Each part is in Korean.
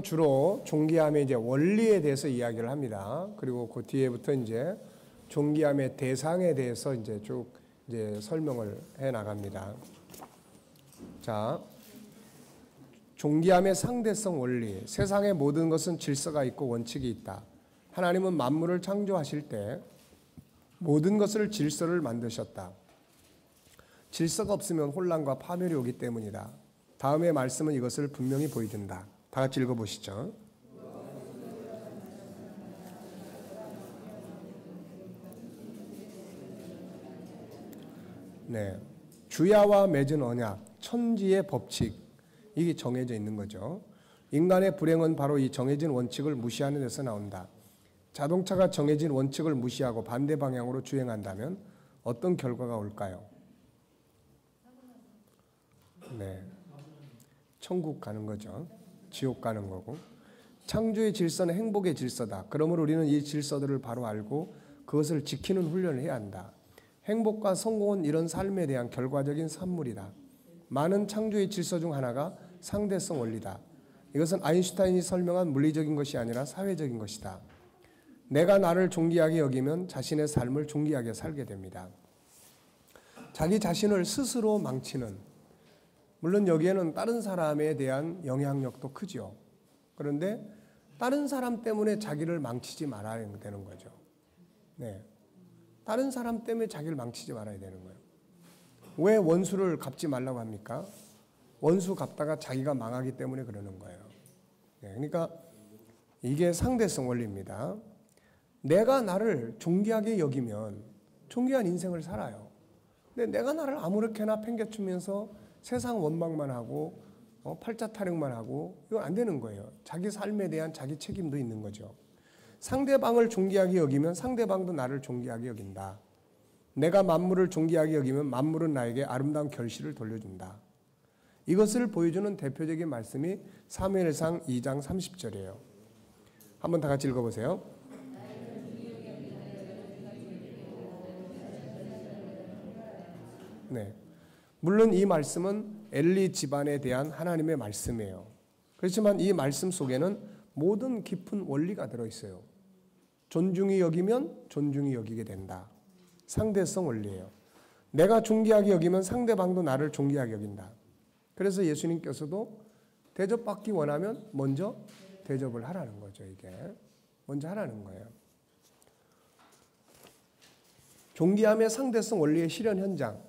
주로 존귀함의 이제 원리에 대해서 이야기를 합니다. 그리고 그 뒤에부터 이제 존귀함의 대상에 대해서 이제 쭉 이제 설명을 해 나갑니다. 자, 존귀함의 상대성 원리. 세상의 모든 것은 질서가 있고 원칙이 있다. 하나님은 만물을 창조하실 때 모든 것을 질서를 만드셨다. 질서가 없으면 혼란과 파멸이 오기 때문이다. 다음의 말씀은 이것을 분명히 보여준다. 다 같이 읽어보시죠. 네, 주야와 맺은 언약, 천지의 법칙, 이게 정해져 있는 거죠. 인간의 불행은 바로 이 정해진 원칙을 무시하는 데서 나온다. 자동차가 정해진 원칙을 무시하고 반대 방향으로 주행한다면 어떤 결과가 올까요? 네, 천국 가는 거죠. 지옥 가는 거고. 창조의 질서는 행복의 질서다. 그러므로 우리는 이 질서들을 바로 알고 그것을 지키는 훈련을 해야 한다. 행복과 성공은 이런 삶에 대한 결과적인 산물이다. 많은 창조의 질서 중 하나가 상대성 원리다. 이것은 아인슈타인이 설명한 물리적인 것이 아니라 사회적인 것이다. 내가 나를 존귀하게 여기면 자신의 삶을 존귀하게 살게 됩니다. 자기 자신을 스스로 망치는, 물론 여기에는 다른 사람에 대한 영향력도 크죠. 그런데 다른 사람 때문에 자기를 망치지 말아야 되는 거죠. 네, 다른 사람 때문에 자기를 망치지 말아야 되는 거예요. 왜 원수를 갚지 말라고 합니까? 원수 갚다가 자기가 망하기 때문에 그러는 거예요. 네, 그러니까 이게 상대성 원리입니다. 내가 나를 존귀하게 여기면 존귀한 인생을 살아요. 근데 내가 나를 아무렇게나 팽개치면서 세상 원망만 하고 팔자 타령만 하고 이건 안 되는 거예요. 자기 삶에 대한 자기 책임도 있는 거죠. 상대방을 존귀하게 여기면 상대방도 나를 존귀하게 여긴다. 내가 만물을 존귀하게 여기면 만물은 나에게 아름다운 결실을 돌려준다. 이것을 보여주는 대표적인 말씀이 사무엘상 2장 30절이에요. 한번 다 같이 읽어보세요. 네, 물론 이 말씀은 엘리 집안에 대한 하나님의 말씀이에요. 그렇지만 이 말씀 속에는 모든 깊은 원리가 들어있어요. 존중히 여기면 존중히 여기게 된다. 상대성 원리예요. 내가 존귀하게 여기면 상대방도 나를 존귀하게 여긴다. 그래서 예수님께서도 대접받기 원하면 먼저 대접을 하라는 거죠. 이게 먼저 하라는 거예요. 존귀함의 상대성 원리의 실현 현장,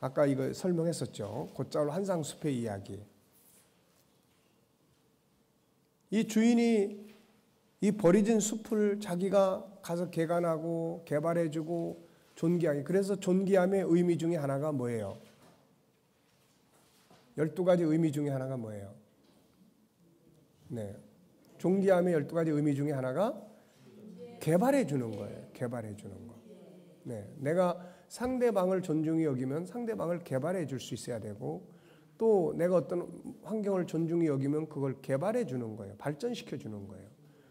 아까 이거 설명했었죠. 곧자로 한상숲의 이야기. 이 주인이 이 버려진 숲을 자기가 가서 개간하고 개발해주고 존귀하게. 그래서 존귀함의 의미 중에 하나가 뭐예요? 12가지 의미 중에 하나가 뭐예요? 네, 존귀함의 12가지 의미 중에 하나가 개발해주는 거예요. 개발해주는 거. 네, 내가 상대방을 존중히 여기면 상대방을 개발해 줄 수 있어야 되고, 또 내가 어떤 환경을 존중히 여기면 그걸 개발해 주는 거예요. 발전시켜 주는 거예요.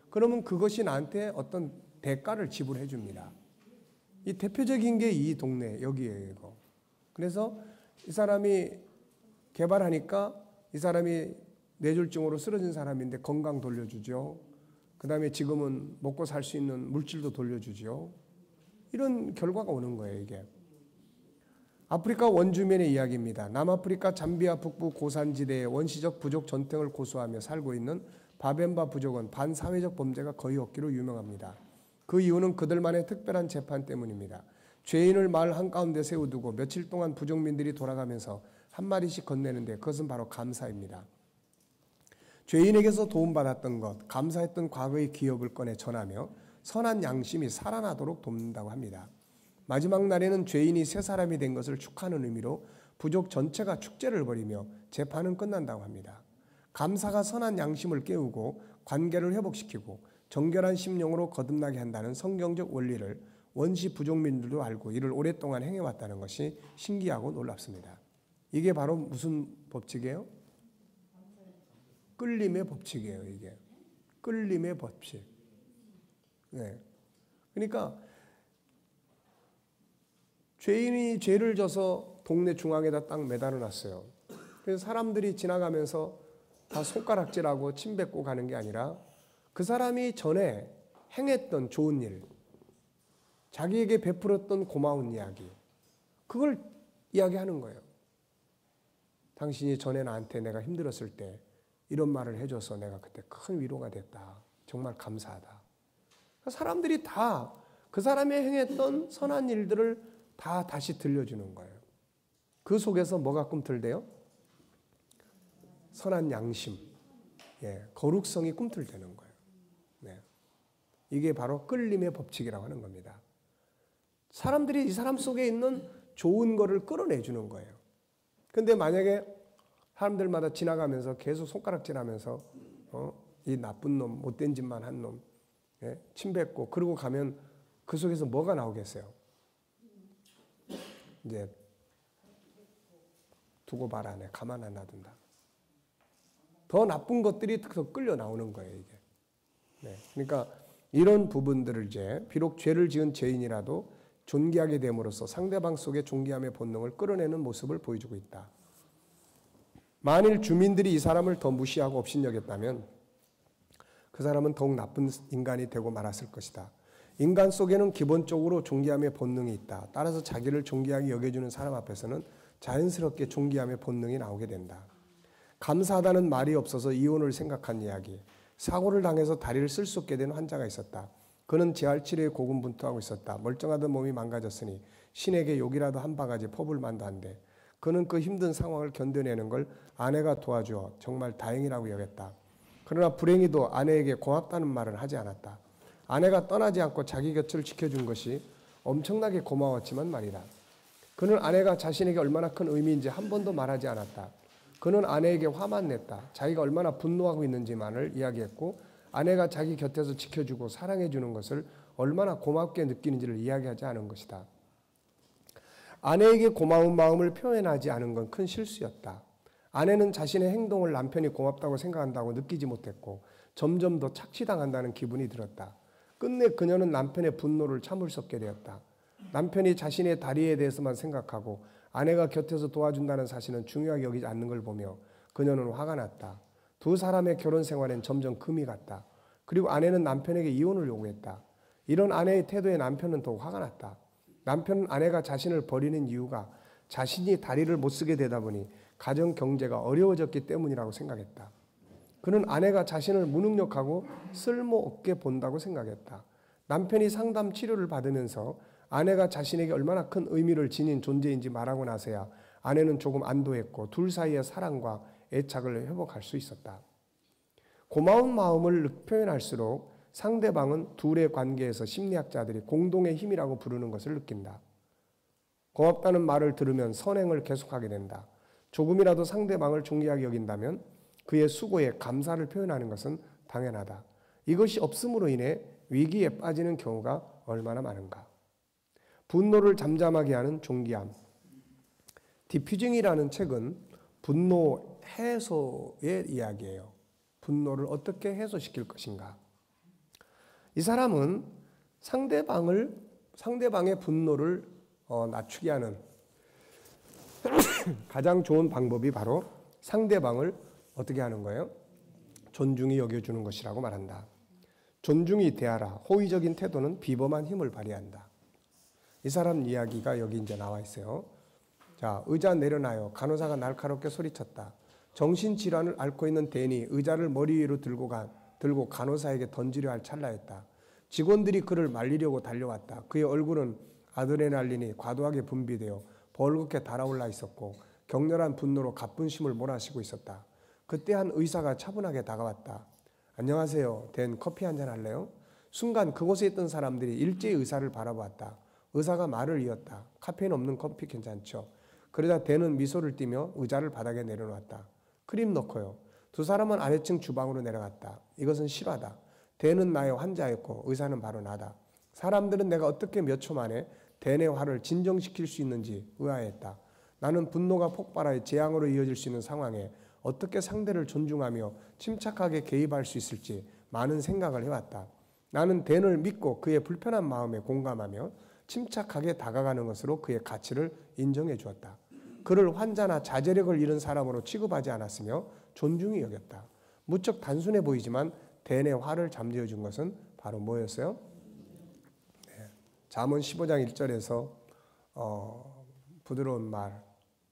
그러면 그것이 나한테 어떤 대가를 지불해 줍니다. 이 대표적인 게 이 동네 여기에요. 이거. 그래서 이 사람이 개발하니까 이 사람이 뇌졸중으로 쓰러진 사람인데 건강 돌려주죠. 그 다음에 지금은 먹고 살 수 있는 물질도 돌려주죠. 이런 결과가 오는 거예요, 이게. 아프리카 원주민의 이야기입니다. 남아프리카 잠비아 북부 고산지대에 원시적 부족 전통을 고수하며 살고 있는 바벤바 부족은 반사회적 범죄가 거의 없기로 유명합니다. 그 이유는 그들만의 특별한 재판 때문입니다. 죄인을 마을 한가운데 세워두고 며칠 동안 부족민들이 돌아가면서 한 마리씩 건네는데 그것은 바로 감사입니다. 죄인에게서 도움받았던 것, 감사했던 과거의 기업을 꺼내 전하며 선한 양심이 살아나도록 돕는다고 합니다. 마지막 날에는 죄인이 새 사람이 된 것을 축하하는 의미로 부족 전체가 축제를 벌이며 재판은 끝난다고 합니다. 감사가 선한 양심을 깨우고 관계를 회복시키고 정결한 심령으로 거듭나게 한다는 성경적 원리를 원시 부족민들도 알고 이를 오랫동안 행해왔다는 것이 신기하고 놀랍습니다. 이게 바로 무슨 법칙이에요? 끌림의 법칙이에요. 이게 끌림의 법칙. 네. 그러니까 죄인이 죄를 져서 동네 중앙에다 딱 매달아 놨어요. 그래서 사람들이 지나가면서 다 손가락질하고 침 뱉고 가는 게 아니라 그 사람이 전에 행했던 좋은 일, 자기에게 베풀었던 고마운 이야기, 그걸 이야기하는 거예요. 당신이 전에 나한테 내가 힘들었을 때 이런 말을 해줘서 내가 그때 큰 위로가 됐다. 정말 감사하다. 사람들이 다 그 사람이 행했던 선한 일들을 다 다시 들려주는 거예요. 그 속에서 뭐가 꿈틀대요? 선한 양심, 거룩성이 꿈틀대는 거예요. 네. 이게 바로 끌림의 법칙이라고 하는 겁니다. 사람들이 이 사람 속에 있는 좋은 거를 끌어내주는 거예요. 근데 만약에 사람들마다 지나가면서 계속 손가락질하면서 이 나쁜 놈, 못된 짓만 한 놈, 침 뱉고 그러고 가면 그 속에서 뭐가 나오겠어요? 이제 두고 봐라, 내 가만 안 놔둔다. 더 나쁜 것들이 더 끌려 나오는 거예요, 이게. 네. 그러니까 이런 부분들을 이제 비록 죄를 지은 죄인이라도 존귀하게 됨으로써 상대방 속의 존귀함의 본능을 끌어내는 모습을 보여주고 있다. 만일 주민들이 이 사람을 더 무시하고 업신여겼다면 그 사람은 더욱 나쁜 인간이 되고 말았을 것이다. 인간 속에는 기본적으로 존귀함의 본능이 있다. 따라서 자기를 존귀하게 여겨주는 사람 앞에서는 자연스럽게 존귀함의 본능이 나오게 된다. 감사하다는 말이 없어서 이혼을 생각한 이야기. 사고를 당해서 다리를 쓸 수 없게 된 환자가 있었다. 그는 재활치료에 고군분투하고 있었다. 멀쩡하던 몸이 망가졌으니 신에게 욕이라도 한 바가지 퍼볼 만도 한데 그는 그 힘든 상황을 견뎌내는 걸 아내가 도와주어 정말 다행이라고 여겼다. 그러나 불행히도 아내에게 고맙다는 말을 하지 않았다. 아내가 떠나지 않고 자기 곁을 지켜준 것이 엄청나게 고마웠지만 말이다. 그는 아내가 자신에게 얼마나 큰 의미인지 한 번도 말하지 않았다. 그는 아내에게 화만 냈다. 자기가 얼마나 분노하고 있는지만을 이야기했고 아내가 자기 곁에서 지켜주고 사랑해주는 것을 얼마나 고맙게 느끼는지를 이야기하지 않은 것이다. 아내에게 고마운 마음을 표현하지 않은 건 큰 실수였다. 아내는 자신의 행동을 남편이 고맙다고 생각한다고 느끼지 못했고 점점 더 착취당한다는 기분이 들었다. 끝내 그녀는 남편의 분노를 참을 수 없게 되었다. 남편이 자신의 다리에 대해서만 생각하고 아내가 곁에서 도와준다는 사실은 중요하게 여기지 않는 걸 보며 그녀는 화가 났다. 두 사람의 결혼 생활엔 점점 금이 갔다. 그리고 아내는 남편에게 이혼을 요구했다. 이런 아내의 태도에 남편은 더 화가 났다. 남편은 아내가 자신을 버리는 이유가 자신이 다리를 못 쓰게 되다 보니 가정 경제가 어려워졌기 때문이라고 생각했다. 그는 아내가 자신을 무능력하고 쓸모없게 본다고 생각했다. 남편이 상담 치료를 받으면서 아내가 자신에게 얼마나 큰 의미를 지닌 존재인지 말하고 나서야 아내는 조금 안도했고 둘 사이의 사랑과 애착을 회복할 수 있었다. 고마운 마음을 표현할수록 상대방은 둘의 관계에서 심리학자들이 공동의 힘이라고 부르는 것을 느낀다. 고맙다는 말을 들으면 선행을 계속하게 된다. 조금이라도 상대방을 존귀하게 여긴다면 그의 수고에 감사를 표현하는 것은 당연하다. 이것이 없음으로 인해 위기에 빠지는 경우가 얼마나 많은가. 분노를 잠잠하게 하는 존귀함. 디퓨징이라는 책은 분노 해소의 이야기예요. 분노를 어떻게 해소시킬 것인가. 이 사람은 상대방의 분노를 낮추게 하는 가장 좋은 방법이 바로 상대방을 어떻게 하는 거예요? 존중히 여겨주는 것이라고 말한다. 존중히 대하라. 호의적인 태도는 비범한 힘을 발휘한다. 이 사람 이야기가 여기 이제 나와 있어요. 자, 의자 내려놔요. 간호사가 날카롭게 소리쳤다. 정신질환을 앓고 있는 댄이 의자를 머리 위로 들고 간호사에게 던지려 할 찰나였다. 직원들이 그를 말리려고 달려왔다. 그의 얼굴은 아드레날린이 과도하게 분비되어 벌겋게 달아올라 있었고 격렬한 분노로 가뿐심을 몰아쉬고 있었다. 그때 한 의사가 차분하게 다가왔다. 안녕하세요. 댄 커피 한잔 할래요? 순간 그곳에 있던 사람들이 일제히 의사를 바라보았다. 의사가 말을 이었다. 카페인 없는 커피 괜찮죠? 그러자 댄은 미소를 띠며 의자를 바닥에 내려놓았다. 크림 넣고요. 두 사람은 아래층 주방으로 내려갔다. 이것은 실화다. 댄은 나의 환자였고 의사는 바로 나다. 사람들은 내가 어떻게 몇 초 만에 댄의 화를 진정시킬 수 있는지 의아했다. 나는 분노가 폭발하여 재앙으로 이어질 수 있는 상황에 어떻게 상대를 존중하며 침착하게 개입할 수 있을지 많은 생각을 해왔다. 나는 댄을 믿고 그의 불편한 마음에 공감하며 침착하게 다가가는 것으로 그의 가치를 인정해 주었다. 그를 환자나 자제력을 잃은 사람으로 취급하지 않았으며 존중히 여겼다. 무척 단순해 보이지만 대내 화를 잠재워 준 것은 바로 뭐였어요? 네. 잠언 15장 1절에서 부드러운 말,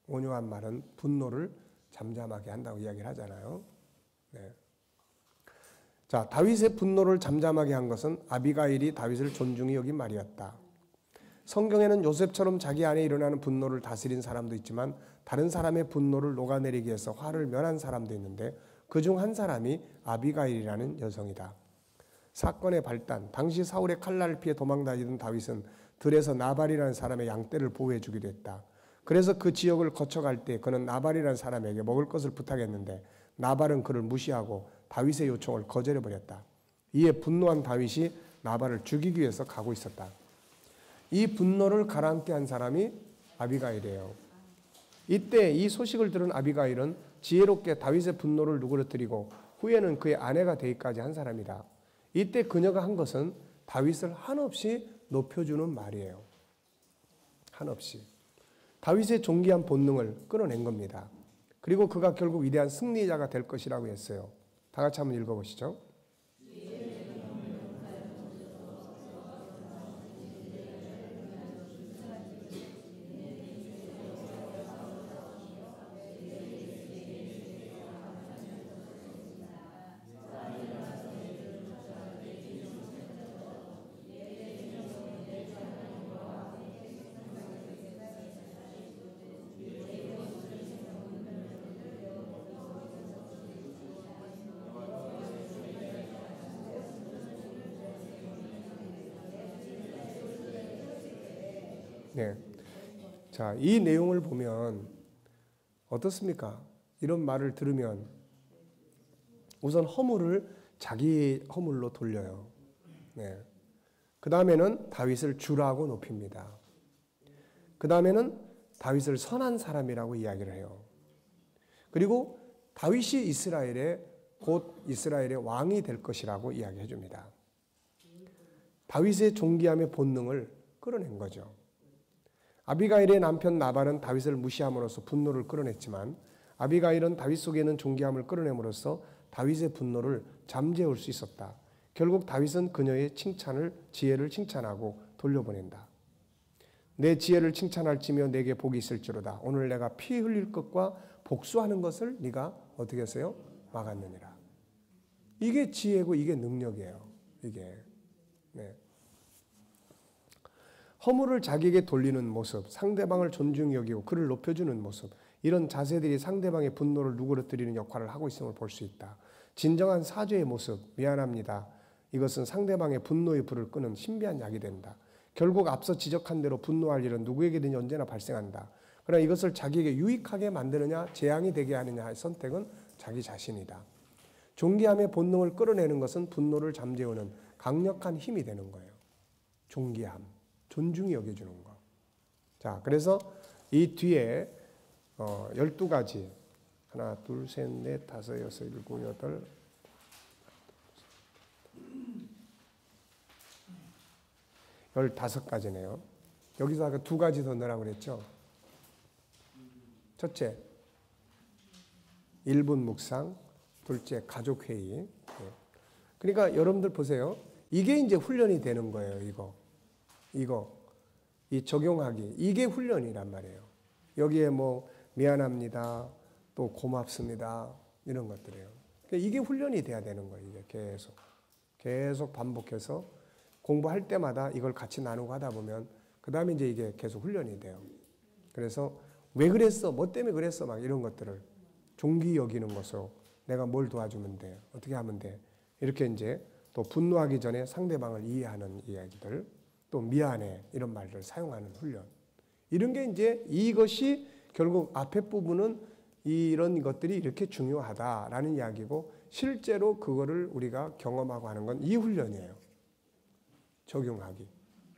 온유한 말은 분노를 잠잠하게 한다고 이야기를 하잖아요. 네. 자, 다윗의 분노를 잠잠하게 한 것은 아비가일이 다윗을 존중히 여긴 말이었다. 성경에는 요셉처럼 자기 안에 일어나는 분노를 다스린 사람도 있지만 다른 사람의 분노를 녹아내리기 위해서 화를 면한 사람도 있는데 그중 한 사람이 아비가일이라는 여성이다. 사건의 발단, 당시 사울의 칼날을 피해 도망다니던 다윗은 들에서 나발이라는 사람의 양떼를 보호해 주기도 했다. 그래서 그 지역을 거쳐갈 때 그는 나발이라는 사람에게 먹을 것을 부탁했는데 나발은 그를 무시하고 다윗의 요청을 거절해버렸다. 이에 분노한 다윗이 나발을 죽이기 위해서 가고 있었다. 이 분노를 가라앉게 한 사람이 아비가일이에요. 이때 이 소식을 들은 아비가일은 지혜롭게 다윗의 분노를 누그러뜨리고 후에는 그의 아내가 되기까지 한 사람이다. 이때 그녀가 한 것은 다윗을 한없이 높여주는 말이에요. 한없이. 다윗의 존귀한 본능을 끌어낸 겁니다. 그리고 그가 결국 위대한 승리자가 될 것이라고 했어요. 다 같이 한번 읽어보시죠. 네. 자, 이 내용을 보면 어떻습니까? 이런 말을 들으면 우선 허물을 자기 허물로 돌려요. 네. 그 다음에는 다윗을 주라고 높입니다. 그 다음에는 다윗을 선한 사람이라고 이야기를 해요. 그리고 다윗이 이스라엘의 곧 이스라엘의 왕이 될 것이라고 이야기해 줍니다. 다윗의 존귀함의 본능을 끌어낸 거죠. 아비가일의 남편 나발은 다윗을 무시함으로써 분노를 끌어냈지만 아비가일은 다윗 속에 있는 존귀함을 끌어냄으로써 다윗의 분노를 잠재울 수 있었다. 결국 다윗은 그녀의 지혜를 칭찬하고 돌려보낸다. 내 지혜를 칭찬할지며 내게 복이 있을지로다. 오늘 내가 피 흘릴 것과 복수하는 것을 네가 어떻게 했어요? 막았느니라. 이게 지혜고 이게 능력이에요. 이게. 네. 허물을 자기에게 돌리는 모습, 상대방을 존중히 여기고 그를 높여주는 모습, 이런 자세들이 상대방의 분노를 누그러뜨리는 역할을 하고 있음을 볼 수 있다. 진정한 사죄의 모습, 미안합니다. 이것은 상대방의 분노의 불을 끄는 신비한 약이 된다. 결국 앞서 지적한 대로 분노할 일은 누구에게든지 언제나 발생한다. 그러나 이것을 자기에게 유익하게 만드느냐, 재앙이 되게 하느냐의 선택은 자기 자신이다. 존귀함의 본능을 끌어내는 것은 분노를 잠재우는 강력한 힘이 되는 거예요. 존귀함. 존중히 여겨주는 거. 자, 그래서 이 뒤에 12가지 하나, 둘, 셋, 넷, 다섯, 여섯, 일곱, 여덟 15가지네요. 여기서 아까 2가지 더 넣으라고 그랬죠. 첫째, 1분 묵상. 둘째, 가족회의. 그러니까 여러분들 보세요. 이게 이제 훈련이 되는 거예요. 이 적용하기, 이게 훈련이란 말이에요. 여기에 뭐 미안합니다, 또 고맙습니다, 이런 것들이에요. 그러니까 이게 훈련이 돼야 되는 거예요. 이게 계속 반복해서 공부할 때마다 이걸 같이 나누고 하다 보면 그 다음에 이제 이게 계속 훈련이 돼요. 그래서 왜 그랬어, 뭐 때문에 그랬어, 막 이런 것들을 존귀 여기는 것으로 내가 뭘 도와주면 돼, 어떻게 하면 돼, 이렇게 이제 또 분노하기 전에 상대방을 이해하는 이야기들, 또 미안해 이런 말들을 사용하는 훈련, 이런 게 이제 이것이 결국 앞에 부분은 이런 것들이 이렇게 중요하다라는 이야기고 실제로 그거를 우리가 경험하고 하는 건 이 훈련이에요. 적용하기.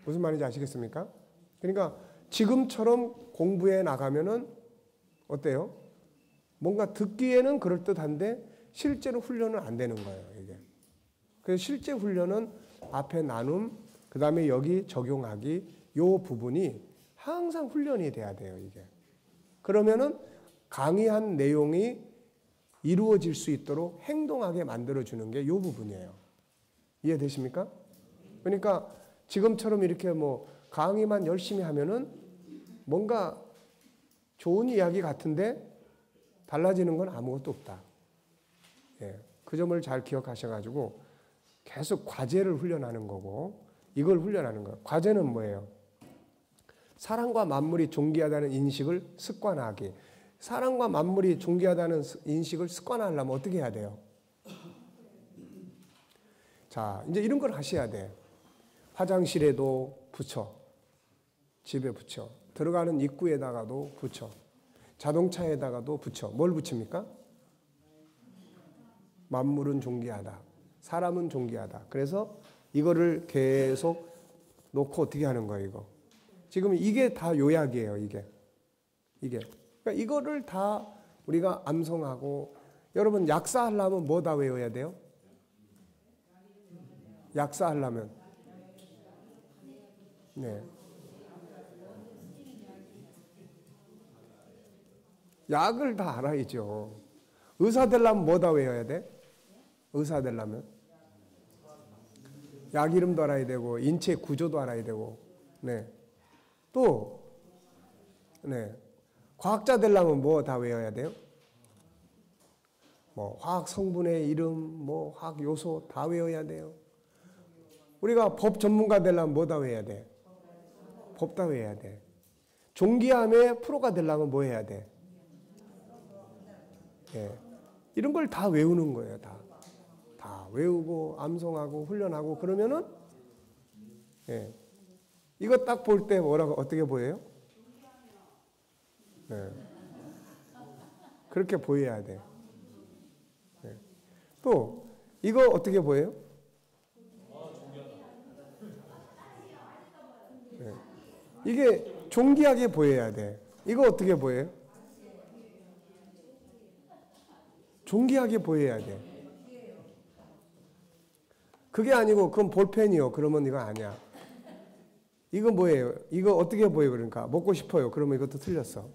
무슨 말인지 아시겠습니까? 그러니까 지금처럼 공부해 나가면은 어때요? 뭔가 듣기에는 그럴듯한데 실제로 훈련은 안 되는 거예요. 이게. 그래서 실제 훈련은 앞에 나눔, 그 다음에 여기 적용하기, 요 부분이 항상 훈련이 돼야 돼요, 이게. 그러면은 강의한 내용이 이루어질 수 있도록 행동하게 만들어주는 게 이 부분이에요. 이해되십니까? 그러니까 지금처럼 이렇게 뭐 강의만 열심히 하면은 뭔가 좋은 이야기 같은데 달라지는 건 아무것도 없다. 예, 그 점을 잘 기억하셔가지고 계속 과제를 훈련하는 거고 이걸 훈련하는 거예요. 과제는 뭐예요? 사람과 만물이 존귀하다는 인식을 습관화하기. 사람과 만물이 존귀하다는 인식을 습관화하려면 어떻게 해야 돼요? 자, 이제 이런 걸 하셔야 돼. 화장실에도 붙여. 집에 붙여. 들어가는 입구에다가도 붙여. 자동차에다가도 붙여. 뭘 붙입니까? 만물은 존귀하다. 사람은 존귀하다. 그래서 이거를 계속 놓고 어떻게 하는 거예요, 이거? 지금 이게 다 요약이에요, 이게. 그러니까 이거를 다 우리가 암송하고, 여러분 약사하려면 뭐 다 외워야 돼요? 약사하려면. 네. 약을 다 알아야죠. 의사 되려면 뭐 다 외워야 돼? 의사 되려면. 약 이름도 알아야 되고, 인체 구조도 알아야 되고, 네. 또, 네. 과학자 되려면 뭐 다 외워야 돼요? 뭐, 화학 성분의 이름, 뭐, 화학 요소 다 외워야 돼요. 우리가 법 전문가 되려면 뭐 다 외워야 돼? 법 다 외워야 돼. 존귀함의 프로가 되려면 뭐 해야 돼? 예. 이런 걸 다 외우는 거예요, 다. 다 외우고, 암송하고, 훈련하고, 그러면은, 예. 이거 딱 볼 때 뭐라고, 어떻게 보여요? 예. 그렇게 보여야 돼. 예. 또, 이거 어떻게 보여요? 예. 이게 존귀하게 보여야 돼. 이거 어떻게 보여요? 존귀하게 보여야 돼. 그게 아니고 그건 볼펜이요. 그러면 이거 아니야. 이거 뭐예요? 이거 어떻게 보여요? 그러니까 먹고 싶어요. 그러면 이것도 틀렸어.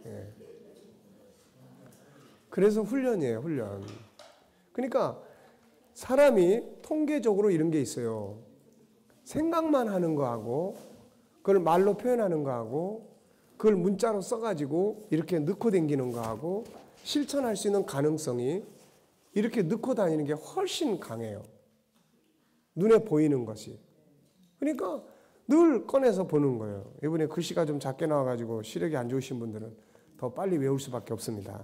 예. 그래서 훈련이에요. 훈련. 그러니까 사람이 통계적으로 이런 게 있어요. 생각만 하는 거하고 그걸 말로 표현하는 거하고 그걸 문자로 써가지고 이렇게 넣고 다니는 거하고 실천할 수 있는 가능성이 이렇게 넣고 다니는 게 훨씬 강해요. 눈에 보이는 것이. 그러니까 늘 꺼내서 보는 거예요. 이번에 글씨가 좀 작게 나와가지고 시력이 안 좋으신 분들은 더 빨리 외울 수밖에 없습니다.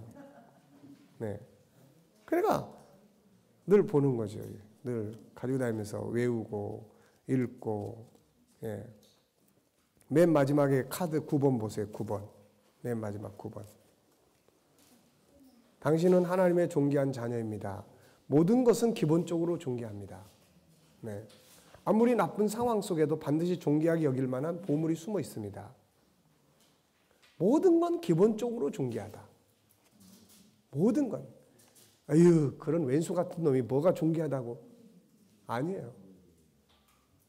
네. 그러니까 늘 보는 거죠. 늘 가지고 다니면서 외우고 읽고. 예. 맨 마지막에 카드 9번 보세요. 9번. 맨 마지막 9번. 당신은 하나님의 존귀한 자녀입니다. 모든 것은 기본적으로 존귀합니다. 네. 아무리 나쁜 상황 속에도 반드시 존귀하게 여길 만한 보물이 숨어 있습니다. 모든 건 기본적으로 존귀하다. 모든 건. 아유, 그런 왼수 같은 놈이 뭐가 존귀하다고? 아니에요.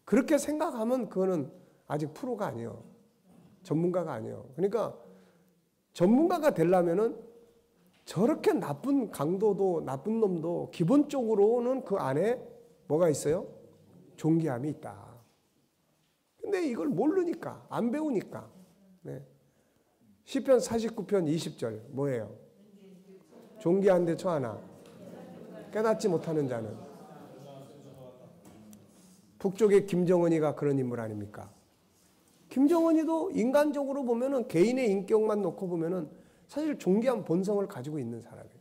그렇게 생각하면 그거는 아직 프로가 아니에요. 전문가가 아니에요. 그러니까 전문가가 되려면은 저렇게 나쁜 강도도 나쁜 놈도 기본적으로는 그 안에 뭐가 있어요? 존귀함이 있다. 근데 이걸 모르니까, 안 배우니까. 네. 시편 49편 20절 뭐예요? 존귀한데 처하나 깨닫지 못하는 자는. 북쪽의 김정은이가 그런 인물 아닙니까? 김정은이도 인간적으로 보면은 개인의 인격만 놓고 보면은 사실 존귀한 본성을 가지고 있는 사람이에요.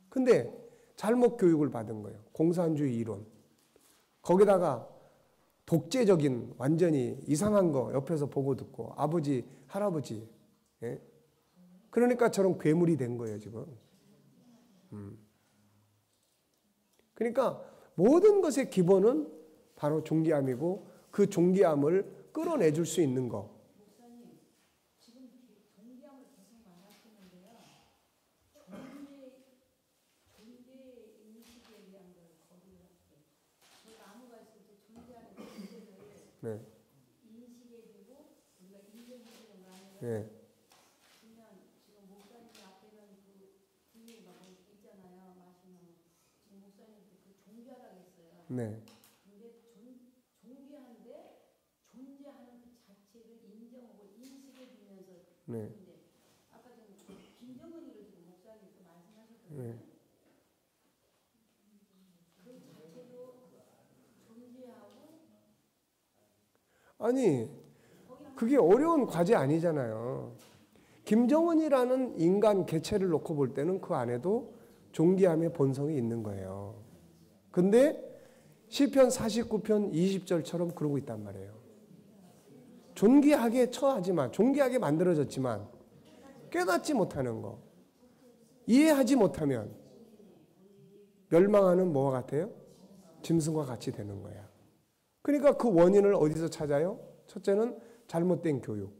근데 잘못 교육을 받은 거예요. 공산주의 이론. 거기다가 독재적인 완전히 이상한 거 옆에서 보고 듣고 아버지, 할아버지. 예? 그러니까 저런 괴물이 된 거예요, 지금. 그러니까 모든 것의 기본은 바로 존귀함이고 그 존귀함을 끌어내줄 수 있는 거. 목사님, 지금 존귀함을 계속 말하시는데요. 존재 인식에 의한 걸 거부를 할게요. 나무가 있을 때 존재하는 존재를 네. 인식해주고 예. 그냥 지금 목사님 앞에는 그 분이 막 있잖아요. 마시는 지금 목사님도 그 존귀하다고 했어요. 네. 근데 존귀한데 존재하는 그 자체를 인정하고 인식해 주면서 네. 있는데 아까 지금 김정은이를 지금 목사님도 말씀하셨거든요. 네. 그 자체도 존재하고 아니, 그게 어려운 과제 아니잖아요. 김정은이라는 인간 개체를 놓고 볼 때는 그 안에도 존귀함의 본성이 있는 거예요. 근데 시편 49편 20절처럼 그러고 있단 말이에요. 존귀하게 처하지만, 존귀하게 만들어졌지만 깨닫지 못하는 거, 이해하지 못하면 멸망하는 뭐와 같아요? 짐승과 같이 되는 거야. 그러니까 그 원인을 어디서 찾아요? 첫째는 잘못된 교육.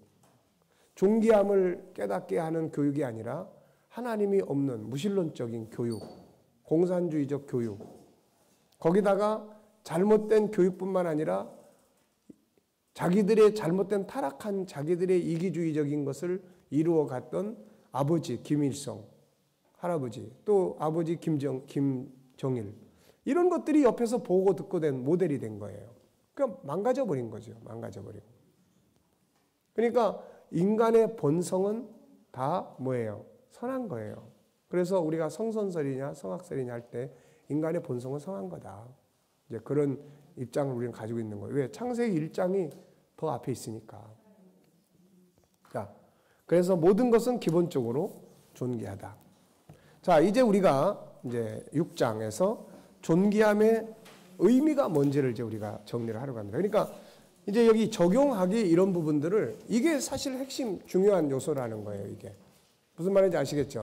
존귀함을 깨닫게 하는 교육이 아니라 하나님이 없는 무신론적인 교육, 공산주의적 교육. 거기다가 잘못된 교육뿐만 아니라 자기들의 잘못된 타락한 자기들의 이기주의적인 것을 이루어 갔던 아버지 김일성, 할아버지, 또 아버지 김정일. 이런 것들이 옆에서 보고 듣고 된 모델이 된 거예요. 그러니까 망가져버린 거죠. 망가져버리고. 그러니까 인간의 본성은 다 뭐예요? 선한 거예요. 그래서 우리가 성선설이냐 성악설이냐 할 때 인간의 본성은 선한 거다. 이제 그런 입장을 우리는 가지고 있는 거예요. 왜? 창세기 1장이 더 앞에 있으니까. 자, 그래서 모든 것은 기본적으로 존귀하다. 자, 이제 우리가 이제 6장에서 존귀함의 의미가 뭔지를 이제 우리가 정리를 하려고 합니다. 그러니까 이제 여기 적용하기 이런 부분들을 이게 사실 핵심 중요한 요소라는 거예요, 이게. 무슨 말인지 아시겠죠?